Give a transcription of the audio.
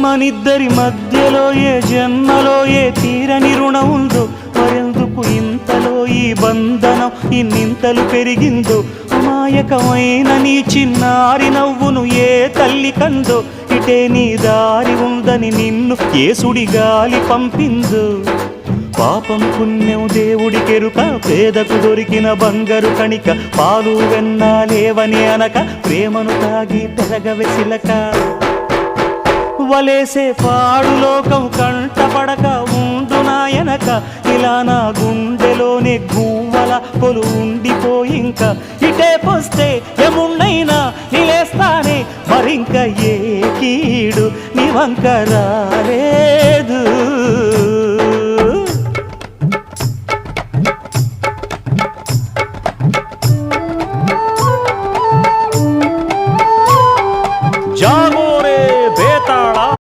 మనిద్దరి మధ్యలో ఏ జన్మలో ఏ తీరని రుణం ఉందో, మరెందుకు ఇంతలో ఈ బంధనం ఇన్నింతలు పెరిగిందో. అమాయకమైన నీ చిన్నారి నవ్వును ఏ తల్లి కందో, ఇటే నీ దారి ఉందని నిన్ను ఏ సుడి గాలి పంపిందో. పాపం పుణ్యం దేవుడికెరుక, పేదకు దొరికిన బంగారు కణిక, పాలు వెన్నాలేవని అనక ప్రేమను తాగి పెరగవెసిలక. వలేసే పాడు లోకం కంటపడక ఉండు నాయనక, ఇలా నా గుండెలోనే గువ్వల పొలు ఉండిపోయింక. ఇటే పోస్తే ఎమున్నైనా నిలేస్తానే, మరింక ఏ కీడు నీ వంక రాలేదు.